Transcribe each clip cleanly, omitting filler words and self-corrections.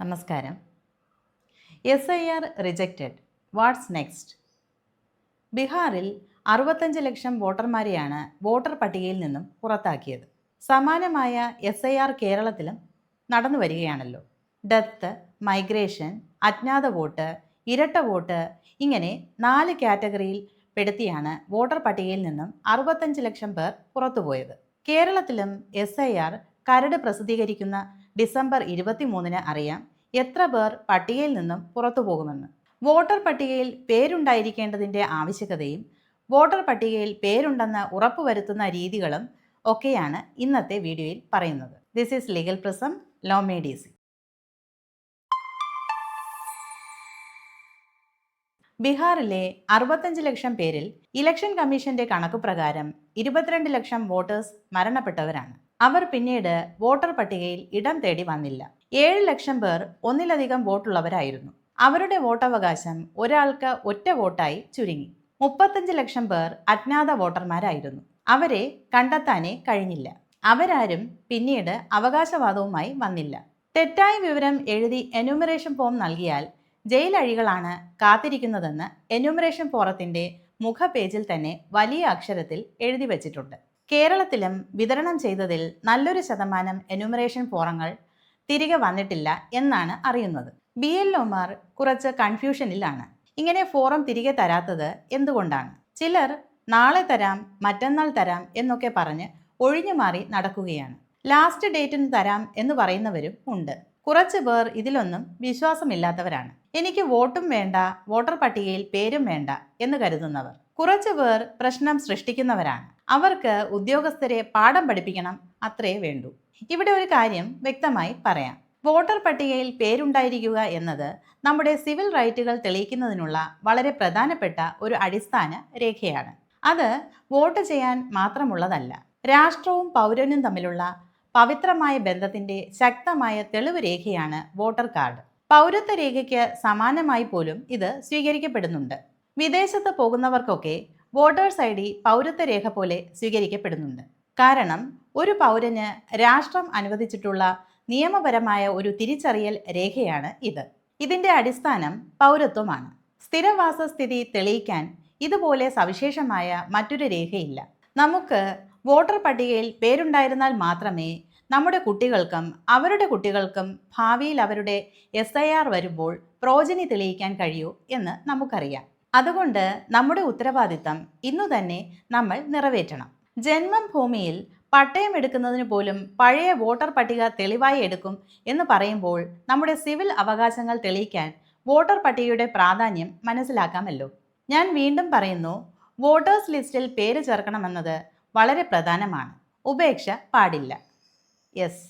നമസ്കാരം. SIR rejected. What's next? ബീഹാറിൽ 65 ലക്ഷം വോട്ടർമാരെയാണ് voter പട്ടികയിൽ നിന്നും പുറത്താക്കിയത്. സമാനമായ SIR കേരളത്തിലും നടന്നു വരികയാണല്ലോ. ഡെത്ത്, മൈഗ്രേഷൻ, അജ്ഞാത വോട്ട്, ഇരട്ട വോട്ട് ഇങ്ങനെ 4 കാറ്റഗറിയിൽ പെടുത്തിയാണ് വോട്ടർ പട്ടികയിൽ നിന്നും 65 ലക്ഷം പേർ പുറത്തുപോയത്. കേരളത്തിലും SIR കരട് പ്രസിദ്ധീകരിക്കുന്ന ഡിസംബർ 23-ന് അറിയാം എത്ര പേർ പട്ടികയിൽ നിന്നും പുറത്തു പോകുമെന്ന്. വോട്ടർ പട്ടികയിൽ പേരുണ്ടായിരിക്കേണ്ടതിൻ്റെ ആവശ്യകതയും വോട്ടർ പട്ടികയിൽ പേരുണ്ടെന്ന് ഉറപ്പുവരുത്തുന്ന രീതികളും ഒക്കെയാണ് ഇന്നത്തെ വീഡിയോയിൽ പറയുന്നത്. This is legal prism, law made easy. ബീഹാറിലെ 65 ലക്ഷം പേരിൽ ഇലക്ഷൻ കമ്മീഷന്റെ കണക്കു പ്രകാരം 22 ലക്ഷം വോട്ടേഴ്സ് മരണപ്പെട്ടവരാണ്. അവർ പിന്നീട് വോട്ടർ പട്ടികയിൽ ഇടം തേടി വന്നില്ല. 7 ലക്ഷം പേർ ഒന്നിലധികം വോട്ടുള്ളവരായിരുന്നു. അവരുടെ വോട്ടവകാശം ഒരാൾക്ക് ഒറ്റ വോട്ടായി ചുരുങ്ങി. 35 ലക്ഷം പേർ അജ്ഞാത വോട്ടർമാരായിരുന്നു. അവരെ കണ്ടെത്താനേ കഴിഞ്ഞില്ല. അവരാരും പിന്നീട് അവകാശവാദവുമായി വന്നില്ല. തെറ്റായ വിവരം എഴുതി എന്യൂമറേഷൻ ഫോം നൽകിയാൽ ജയിലഴികളാണ് കാത്തിരിക്കുന്നതെന്ന് എന്യൂമറേഷൻ ഫോറത്തിന്റെ മുഖപേജിൽ തന്നെ വലിയ അക്ഷരത്തിൽ എഴുതി വച്ചിട്ടുണ്ട്. കേരളത്തിലും വിതരണം ചെയ്തതിൽ നല്ലൊരു ശതമാനം എന്യൂമറേഷൻ ഫോറങ്ങൾ തിരികെ വന്നിട്ടില്ല എന്നാണ് അറിയുന്നത്. BLOമാർ കുറച്ച് കൺഫ്യൂഷനിലാണ്. ഇങ്ങനെ ഫോറം തിരികെ തരാത്തത് എന്തുകൊണ്ടാണ്? ചിലർ നാളെ തരാം, മറ്റന്നാൾ തരാം എന്നൊക്കെ പറഞ്ഞ് ഒഴിഞ്ഞു മാറി നടക്കുകയാണ്. ലാസ്റ്റ് ഡേറ്റിന് തരാം എന്ന് പറയുന്നവരും ഉണ്ട്. കുറച്ച് പേർ ഇതിലൊന്നും വിശ്വാസമില്ലാത്തവരാണ്. എനിക്ക് വോട്ടും വേണ്ട, വോട്ടർ പട്ടികയിൽ പേരും വേണ്ട എന്ന് കരുതുന്നവർ. കുറച്ച് പേർ പ്രശ്നം സൃഷ്ടിക്കുന്നവരാണ്. അവർക്ക് ഉദ്യോഗസ്ഥരെ പാഠം പഠിപ്പിക്കണം, അത്രേ വേണ്ടൂ. ഇവിടെ ഒരു കാര്യം വ്യക്തമായി പറയാം. വോട്ടർ പട്ടികയിൽ പേരുണ്ടായിരിക്കുക എന്നത് നമ്മുടെ സിവിൽ റൈറ്റുകൾ തെളിയിക്കുന്നതിനുള്ള വളരെ പ്രധാനപ്പെട്ട ഒരു അടിസ്ഥാന രേഖയാണ്. അത് വോട്ട് ചെയ്യാൻ മാത്രമുള്ളതല്ല. രാഷ്ട്രവും പൗരനും തമ്മിലുള്ള പവിത്രമായ ബന്ധത്തിന്റെ ശക്തമായ തെളിവ് രേഖയാണ് വോട്ടർ കാർഡ്. പൗരത്വ രേഖയ്ക്ക് സമാനമായി പോലും ഇത് സ്വീകരിക്കപ്പെടുന്നുണ്ട്. വിദേശത്ത് പോകുന്നവർക്കൊക്കെ വോട്ടേഴ്സ് ID പൗരത്വ രേഖ പോലെ സ്വീകരിക്കപ്പെടുന്നുണ്ട്. കാരണം ഒരു പൗരന് രാഷ്ട്രം അനുവദിച്ചിട്ടുള്ള നിയമപരമായ ഒരു തിരിച്ചറിയൽ രേഖയാണ് ഇത്. ഇതിന്റെ അടിസ്ഥാനം പൗരത്വമാണ്. സ്ഥിരവാസ സ്ഥിതി തെളിയിക്കാൻ ഇതുപോലെ സവിശേഷമായ മറ്റൊരു രേഖയില്ല. നമുക്ക് വോട്ടർ പട്ടികയിൽ പേരുണ്ടായിരുന്നാൽ മാത്രമേ നമ്മുടെ കുട്ടികൾക്കും അവരുടെ കുട്ടികൾക്കും ഭാവിയിൽ അവരുടെ SIR വരുമ്പോൾ പ്രോജനി തെളിയിക്കാൻ കഴിയൂ എന്ന് നമുക്കറിയാം. അതുകൊണ്ട് നമ്മുടെ ഉത്തരവാദിത്തം ഇന്നു തന്നെ നമ്മൾ നിറവേറ്റണം. ജന്മം ഭൂമിയിൽ പട്ടയം എടുക്കുന്നതിന് പോലും പഴയ വോട്ടർ പട്ടിക തെളിവായി എടുക്കും എന്ന് പറയുമ്പോൾ നമ്മുടെ സിവിൽ അവകാശങ്ങൾ തെളിയിക്കാൻ വോട്ടർ പട്ടികയുടെ പ്രാധാന്യം മനസ്സിലാക്കാമല്ലോ. ഞാൻ വീണ്ടും പറയുന്നു, വോട്ടേഴ്സ് ലിസ്റ്റിൽ പേര് ചേർക്കണമെന്നത് വളരെ പ്രധാനമാണ്. ഉപേക്ഷ പാടില്ല. യെസ്,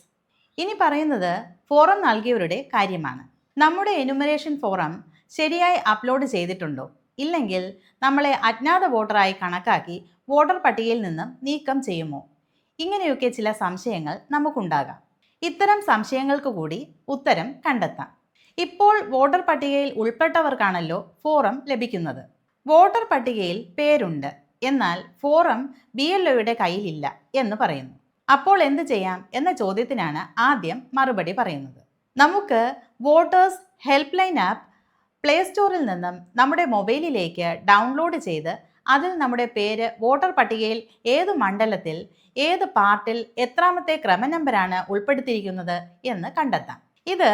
ഇനി പറയുന്നത് ഫോറം നൽകിയവരുടെ കാര്യമാണ്. നമ്മുടെ എന്യൂമറേഷൻ ഫോറം ശരിയായി അപ്ലോഡ് ചെയ്തിട്ടുണ്ടോ? ഇല്ലെങ്കിൽ നമ്മളെ അജ്ഞാത വോട്ടറായി കണക്കാക്കി വോട്ടർ പട്ടികയിൽ നിന്നും നീക്കം ചെയ്യുമോ? ഇങ്ങനെയൊക്കെ ചില സംശയങ്ങൾ നമുക്കുണ്ടാകാം. ഇത്തരം സംശയങ്ങൾക്ക് കൂടി ഉത്തരം കണ്ടെത്താം. ഇപ്പോൾ വോട്ടർ പട്ടികയിൽ ഉൾപ്പെട്ടവർക്കാണല്ലോ ഫോറം ലഭിക്കുന്നത്. വോട്ടർ പട്ടികയിൽ പേരുണ്ട്, എന്നാൽ ഫോറം BLOയുടെ കയ്യിലില്ല എന്ന് പറയുന്നു. അപ്പോൾ എന്ത് ചെയ്യാം എന്ന ചോദ്യത്തിനാണ് ആദ്യം മറുപടി പറയുന്നത്. നമുക്ക് voters help line app play സ്റ്റോറിൽ നിന്നും നമ്മുടെ മൊബൈലിലേക്ക് ഡൗൺലോഡ് ചെയ്ത് അതിൽ നമ്മുടെ പേര് വോട്ടർ പട്ടികയിൽ ഏത് മണ്ഡലത്തിൽ ഏത് പാർട്ടിൽ എത്രാമത്തെ ക്രമനമ്പരാണ് ഉൾപ്പെടുത്തിയിരിക്കുന്നത് എന്ന് കണ്ടെത്താം. ഇത്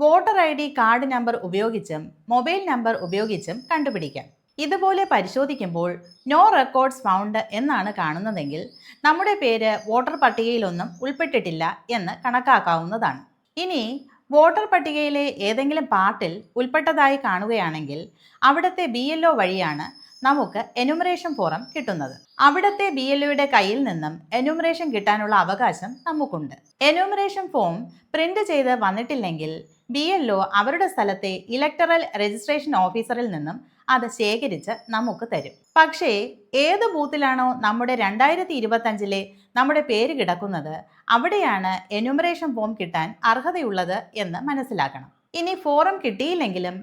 വോട്ടർ ID കാർഡ് നമ്പർ ഉപയോഗിച്ചും മൊബൈൽ നമ്പർ ഉപയോഗിച്ചും കണ്ടുപിടിക്കാം. ഇതുപോലെ പരിശോധിക്കുമ്പോൾ നോ റെക്കോർഡ്സ് ഫൗണ്ട് എന്നാണ് കാണുന്നതെങ്കിൽ നമ്മുടെ പേര് വോട്ടർ പട്ടികയിലൊന്നും ഉൾപ്പെട്ടിട്ടില്ല എന്ന് കണക്കാക്കാവുന്നതാണ്. ഇനി വോട്ടർ പട്ടികയിലെ ഏതെങ്കിലും പാർട്ടിൽ ഉൾപ്പെട്ടതായി കാണുകയാണെങ്കിൽ അവിടുത്തെ BLO വഴിയാണ് നമുക്ക് എന്യൂമറേഷൻ ഫോറം കിട്ടുന്നത്. അവിടുത്തെ BLOയുടെ കയ്യിൽ നിന്നും എന്യൂമറേഷൻ കിട്ടാനുള്ള അവകാശം നമുക്കുണ്ട്. എന്യൂമറേഷൻ ഫോം പ്രിന്റ് ചെയ്ത് വന്നിട്ടില്ലെങ്കിൽ BLO അവരുടെ സ്ഥലത്തെ ഇലക്ടറൽ രജിസ്ട്രേഷൻ ഓഫീസറിൽ നിന്നും അത് ശേഖരിച്ച് നമുക്ക് തരും. പക്ഷേ ഏത് ബൂത്തിലാണോ നമ്മുടെ 2025-ലെ നമ്മുടെ പേര് കിടക്കുന്നത് അവിടെയാണ് എന്യൂമറേഷൻ ഫോം കിട്ടാൻ അർഹതയുള്ളത് എന്ന് മനസ്സിലാക്കണം. ഇനി ഫോറം കിട്ടിയില്ലെങ്കിലും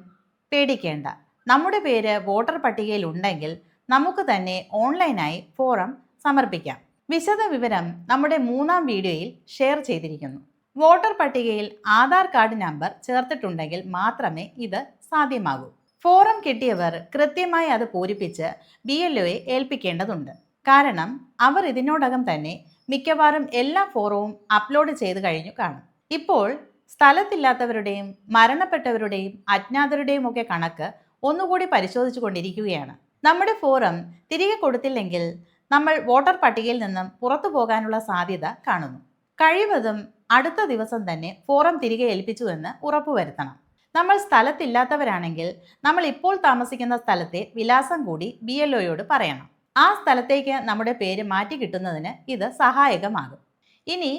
പേടിക്കേണ്ട. നമ്മുടെ പേര് വോട്ടർ പട്ടികയിൽ ഉണ്ടെങ്കിൽ നമുക്ക് തന്നെ ഓൺലൈനായി ഫോറം സമർപ്പിക്കാം. വിശദ വിവരം നമ്മുടെ 3-ാം വീഡിയോയിൽ ഷെയർ ചെയ്തിരിക്കുന്നു. വോട്ടർ പട്ടികയിൽ ആധാർ കാർഡ് നമ്പർ ചേർത്തിട്ടുണ്ടെങ്കിൽ മാത്രമേ ഇത് സാധ്യമാകൂ. ഫോറം കിട്ടിയവർ കൃത്യമായി അത് പൂരിപ്പിച്ച് BLOയെ ഏൽപ്പിക്കേണ്ടതുണ്ട്. കാരണം അവർ ഇതിനോടകം തന്നെ മിക്കവാറും എല്ലാ ഫോറവും അപ്ലോഡ് ചെയ്ത് കഴിഞ്ഞു കാണും. ഇപ്പോൾ സ്ഥലത്തില്ലാത്തവരുടെയും മരണപ്പെട്ടവരുടെയും അജ്ഞാതരുടെയും ഒക്കെ കണക്ക് ഒന്നുകൂടി പരിശോധിച്ചു കൊണ്ടിരിക്കുകയാണ്. നമ്മുടെ ഫോറം തിരികെ കൊടുത്തില്ലെങ്കിൽ നമ്മൾ വോട്ടർ പട്ടികയിൽ നിന്നും പുറത്തു പോകാനുള്ള സാധ്യത കാണുന്നു. കഴിവതും അടുത്ത ദിവസം തന്നെ ഫോറം തിരികെ ഏൽപ്പിച്ചുവെന്ന് ഉറപ്പുവരുത്തണം. നമ്മൾ സ്ഥലത്തില്ലാത്തവരാണെങ്കിൽ നമ്മൾ ഇപ്പോൾ താമസിക്കുന്ന സ്ഥലത്തെ വിലാസം കൂടി BLOയോട് പറയണം. ആ സ്ഥലത്തേക്ക് നമ്മുടെ പേര് മാറ്റി കിട്ടുന്നതിന് ഇത് സഹായകമാകും. ഇനി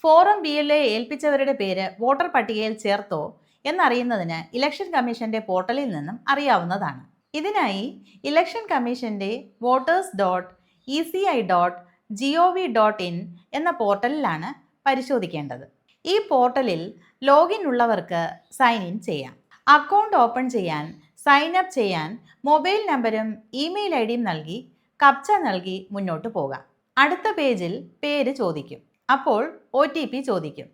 ഫോറം BLOയെ ഏൽപ്പിച്ചവരുടെ പേര് വോട്ടർ പട്ടികയിൽ ചേർത്തോ എന്നറിയുന്നതിന് ഇലക്ഷൻ കമ്മീഷന്റെ പോർട്ടലിൽ നിന്നും അറിയാവുന്നതാണ്. ഇതിനായി ഇലക്ഷൻ കമ്മീഷന്റെ voters.eci.gov.in എന്ന പോർട്ടലിലാണ് പരിശോധിക്കേണ്ടത്. ഈ പോർട്ടലിൽ ലോഗിൻ ഉള്ളവർക്ക് സൈൻ ഇൻ ചെയ്യാം. അക്കൗണ്ട് ഓപ്പൺ ചെയ്യാൻ, സൈൻ അപ്പ് ചെയ്യാൻ മൊബൈൽ നമ്പരും ഇമെയിൽ IDയും നൽകി കപ്ച നൽകി മുന്നോട്ട് പോകാം. അടുത്ത പേജിൽ പേര് ചോദിക്കും. അപ്പോൾ OTP ചോദിക്കും.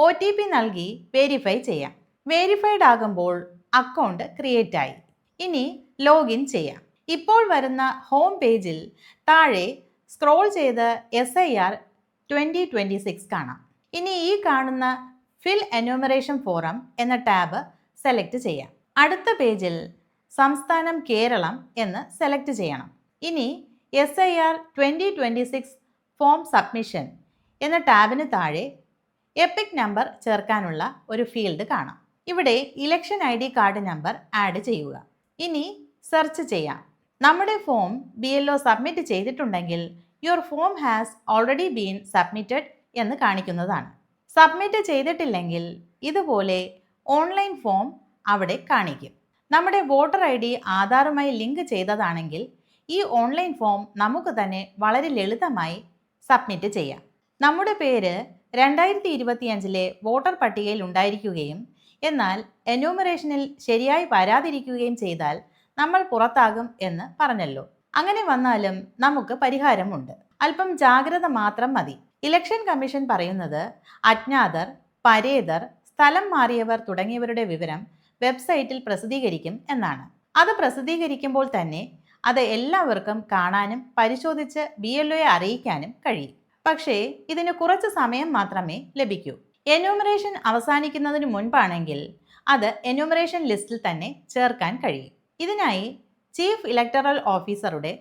OTP നൽകി വെരിഫൈ ചെയ്യാം. വെരിഫൈഡ് ആകുമ്പോൾ അക്കൗണ്ട് ക്രിയേറ്റ് ആയി. ഇനി ലോഗിൻ ചെയ്യാം. ഇപ്പോൾ വരുന്ന ഹോം പേജിൽ താഴെ സ്ക്രോൾ ചെയ്ത് SIR 2026 കാണാം. ഇനി ഈ കാണുന്ന ഫിൽ എന്യൂമറേഷൻ ഫോറം എന്ന ടാബ് സെലക്ട് ചെയ്യാം. അടുത്ത പേജിൽ സംസ്ഥാനം കേരളം എന്ന് സെലക്ട് ചെയ്യണം. ഇനി SIR 2026 ഫോം സബ്മിഷൻ എന്ന ടാബിന് താഴെ എപ്പിക് നമ്പർ ചേർക്കാനുള്ള ഒരു ഫീൽഡ് കാണാം. ഇവിടെ election ID card number add ചെയ്യുക. ഇനി സെർച്ച് ചെയ്യാം. നമ്മുടെ ഫോം BLO സബ്മിറ്റ് ചെയ്തിട്ടുണ്ടെങ്കിൽ your form has already been submitted എന്ന് കാണിക്കുന്നതാണ്. സബ്മിറ്റ് ചെയ്തിട്ടില്ലെങ്കിൽ ഇതുപോലെ ഓൺലൈൻ ഫോം അവിടെ കാണിക്കും. നമ്മുടെ വോട്ടർ ID ആധാറുമായി ലിങ്ക് ചെയ്തതാണെങ്കിൽ ഈ ഓൺലൈൻ ഫോം നമുക്ക് തന്നെ വളരെ ലളിതമായി സബ്മിറ്റ് ചെയ്യാം. നമ്മുടെ പേര് 2025 വോട്ടർ പട്ടികയിൽ ഉണ്ടായിരിക്കുകയും എന്നാൽ എന്യൂമറേഷനിൽ ശരിയായി വരാതിരിക്കുകയും ചെയ്താൽ നമ്മൾ പുറത്താകും എന്ന് പറഞ്ഞല്ലോ. അങ്ങനെ വന്നാലും നമുക്ക് പരിഹാരമുണ്ട്. അല്പം ജാഗ്രത മാത്രം മതി. ഇലക്ഷൻ കമ്മീഷൻ പറയുന്നത് അജ്ഞാതർ, പരേതർ, സ്ഥലം മാറിയവർ തുടങ്ങിയവരുടെ വിവരം വെബ്സൈറ്റിൽ പ്രസിദ്ധീകരിക്കും എന്നാണ്. അത് പ്രസിദ്ധീകരിക്കുമ്പോൾ തന്നെ അത് എല്ലാവർക്കും കാണാനും പരിശോധിച്ച് BLOയെ അറിയിക്കാനും കഴിയും. പക്ഷേ ഇതിന് കുറച്ച് സമയം മാത്രമേ ലഭിക്കൂ. എന്യൂമറേഷൻ അവസാനിക്കുന്നതിന് മുൻപാണെങ്കിൽ അത് എന്യൂമറേഷൻ ലിസ്റ്റിൽ തന്നെ ചേർക്കാൻ കഴിയും. ഇതിനായി ചീഫ് ഇലക്ടറൽ ഓഫീസറുടെ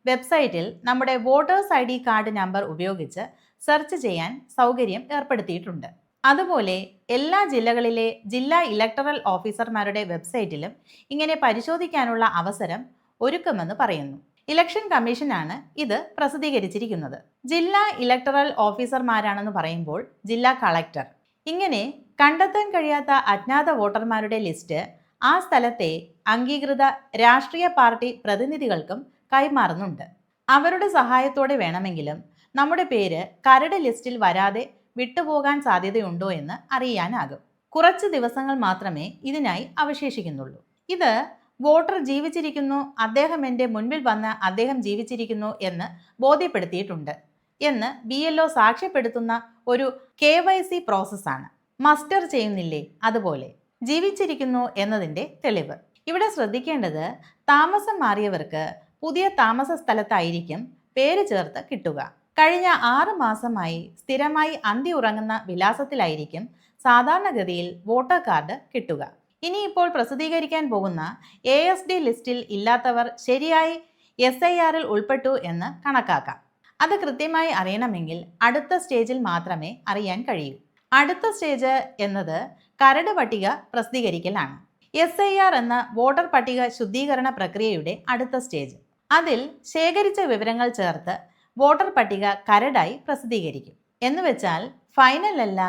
വെബ്സൈറ്റിൽ നമ്മുടെ വോട്ടേഴ്സ് ID കാർഡ് നമ്പർ ഉപയോഗിച്ച് സെർച്ച് ചെയ്യാൻ സൗകര്യം ഏർപ്പെടുത്തിയിട്ടുണ്ട്. അതുപോലെ എല്ലാ ജില്ലകളിലെ ജില്ലാ ഇലക്ടറൽ ഓഫീസർമാരുടെ വെബ്സൈറ്റിലും ഇങ്ങനെ പരിശോധിക്കാനുള്ള അവസരം ഒരുക്കുമെന്ന് പറയുന്നു. ഇലക്ഷൻ കമ്മീഷനാണ് ഇത് പ്രസിദ്ധീകരിച്ചിരിക്കുന്നത്. ജില്ലാ ഇലക്ടറൽ ഓഫീസർമാരാണെന്ന് പറയുമ്പോൾ ജില്ലാ കളക്ടർ. ഇങ്ങനെ കണ്ടെത്താൻ കഴിയാത്ത അജ്ഞാത വോട്ടർമാരുടെ ലിസ്റ്റ് ആ സ്ഥലത്തെ അംഗീകൃത രാഷ്ട്രീയ പാർട്ടി പ്രതിനിധികൾക്കും കൈമാറുന്നുണ്ട്. അവരുടെ സഹായത്തോടെ വേണമെങ്കിലും നമ്മുടെ പേര് കരട് ലിസ്റ്റിൽ വരാതെ വിട്ടുപോകാൻ സാധ്യതയുണ്ടോ എന്ന് അറിയാനാകും. കുറച്ച് ദിവസങ്ങൾ മാത്രമേ ഇതിനായി അവശേഷിക്കുന്നുള്ളൂ. ഇത് വോട്ടർ ജീവിച്ചിരിക്കുന്നു, അദ്ദേഹം എൻ്റെ മുൻപിൽ വന്ന് അദ്ദേഹം ജീവിച്ചിരിക്കുന്നു എന്ന് ബോധ്യപ്പെടുത്തിയിട്ടുണ്ട് എന്ന് BLO സാക്ഷ്യപ്പെടുത്തുന്ന ഒരു KYC പ്രോസസ്സാണ്. മസ്റ്റർ ചെയ്യുന്നില്ലേ, അതുപോലെ ജീവിച്ചിരിക്കുന്നു എന്നതിൻ്റെ തെളിവ്. ഇവിടെ ശ്രദ്ധിക്കേണ്ടത് താമസം മാറിയവർക്ക് പുതിയ താമസ സ്ഥലത്തായിരിക്കും പേര് ചേർത്ത് കിട്ടുക. കഴിഞ്ഞ 6 മാസമായി സ്ഥിരമായി അന്തി ഉറങ്ങുന്ന വിലാസത്തിലായിരിക്കും സാധാരണഗതിയിൽ വോട്ടർ കാർഡ് കിട്ടുക. ഇനിയിപ്പോൾ പ്രസിദ്ധീകരിക്കാൻ പോകുന്ന ASD ലിസ്റ്റിൽ ഇല്ലാത്തവർ ശരിയായി SIRൽ ഉൾപ്പെട്ടു എന്ന് കണക്കാക്കാം. അത് കൃത്യമായി അറിയണമെങ്കിൽ അടുത്ത സ്റ്റേജിൽ മാത്രമേ അറിയാൻ കഴിയൂ. അടുത്ത സ്റ്റേജ് എന്നത് കരട് പട്ടിക പ്രസിദ്ധീകരിക്കലാണ്. SIR എന്ന വോട്ടർ പട്ടിക ശുദ്ധീകരണ പ്രക്രിയയുടെ അടുത്ത സ്റ്റേജ്. അതിൽ ശേഖരിച്ച വിവരങ്ങൾ ചേർത്ത് വോട്ടർ പട്ടിക കരടായി പ്രസിദ്ധീകരിക്കും. എന്നുവെച്ചാൽ ഫൈനൽ അല്ല,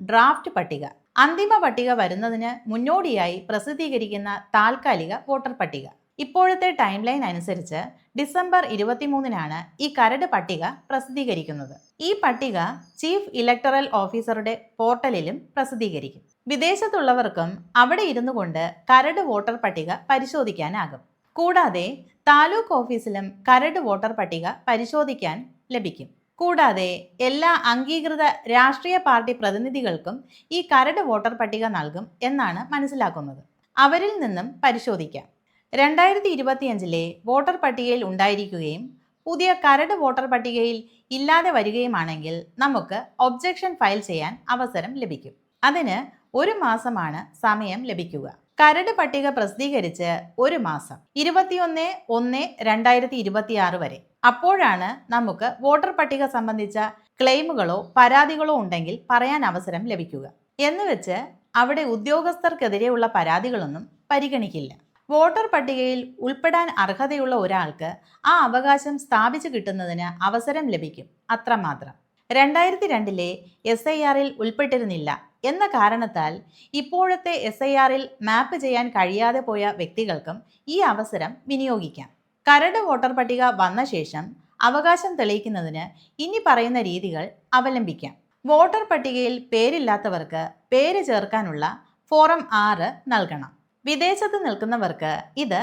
ഡ്രാഫ്റ്റ് പട്ടിക. അന്തിമ പട്ടിക വരുന്നതിന് മുന്നോടിയായി പ്രസിദ്ധീകരിക്കുന്ന താൽക്കാലിക വോട്ടർ പട്ടിക. ഇപ്പോഴത്തെ ടൈം ലൈൻ അനുസരിച്ച് ഡിസംബർ 23-നാണ് ഈ കരട് പട്ടിക പ്രസിദ്ധീകരിക്കുന്നത്. ഈ പട്ടിക ചീഫ് ഇലക്ടറൽ ഓഫീസറുടെ പോർട്ടലിലും പ്രസിദ്ധീകരിക്കും. വിദേശത്തുള്ളവർക്കും അവിടെ ഇരുന്നു കൊണ്ട് കരട് വോട്ടർ പട്ടിക പരിശോധിക്കാനാകും. കൂടാതെ താലൂക്ക് ഓഫീസിലും കരട് വോട്ടർ പട്ടിക പരിശോധിക്കാൻ ലഭിക്കും. കൂടാതെ എല്ലാ അംഗീകൃത രാഷ്ട്രീയ പാർട്ടി പ്രതിനിധികൾക്കും ഈ കരട് വോട്ടർ പട്ടിക നൽകും എന്നാണ് മനസ്സിലാക്കുന്നത്. അവരിൽ നിന്നും പരിശോധിക്കാം. 2025 വോട്ടർ പട്ടികയിൽ ഉണ്ടായിരിക്കുകയും പുതിയ കരട് വോട്ടർ പട്ടികയിൽ ഇല്ലാതെ വരികയുമാണെങ്കിൽ നമുക്ക് ഒബ്ജക്ഷൻ ഫയൽ ചെയ്യാൻ അവസരം ലഭിക്കും. അതിന് 1 മാസമാണ് സമയം ലഭിക്കുക. കരട് പട്ടിക പ്രസിദ്ധീകരിച്ച് 1 മാസം 21/1/2026 വരെ. അപ്പോഴാണ് നമുക്ക് വോട്ടർ പട്ടിക സംബന്ധിച്ച ക്ലെയിമുകളോ പരാതികളോ ഉണ്ടെങ്കിൽ പറയാൻ അവസരം ലഭിക്കുക. എന്നുവെച്ച് അവിടെ ഉദ്യോഗസ്ഥർക്കെതിരെയുള്ള പരാതികളൊന്നും പരിഗണിക്കില്ല. വോട്ടർ പട്ടികയിൽ ഉൾപ്പെടാൻ അർഹതയുള്ള ഒരാൾക്ക് ആ അവകാശം സ്ഥാപിച്ചു കിട്ടുന്നതിന് അവസരം ലഭിക്കും, അത്രമാത്രം. 2002 SIRൽ ഉൾപ്പെട്ടിരുന്നില്ല എന്ന കാരണത്താൽ ഇപ്പോഴത്തെ SIRൽ മാപ്പ് ചെയ്യാൻ കഴിയാതെ പോയ വ്യക്തികൾക്കും ഈ അവസരം വിനിയോഗിക്കാം. കരട് വോട്ടർ പട്ടിക വന്ന ശേഷം അവകാശം തെളിയിക്കുന്നതിന് ഇനി പറയുന്ന രീതികൾ അവലംബിക്കാം. വോട്ടർ പട്ടികയിൽ പേരില്ലാത്തവർക്ക് പേര് ചേർക്കാനുള്ള ഫോറം 6 നൽകണം. വിദേശത്ത് നിൽക്കുന്നവർക്ക് ഇത്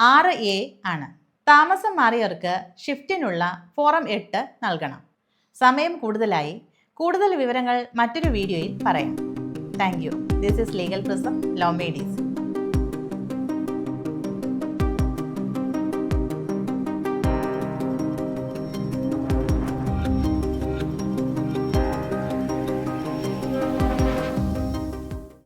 6A ആണ്. താമസം മാറിയവർക്ക് ഷിഫ്റ്റിനുള്ള ഫോറം 8 നൽകണം. സമയം കൂടുതലായി. കൂടുതൽ വിവരങ്ങൾ മറ്റൊരു വീഡിയോയിൽ പറയാം. Thank you. This is legal prism law മേഡീസ്.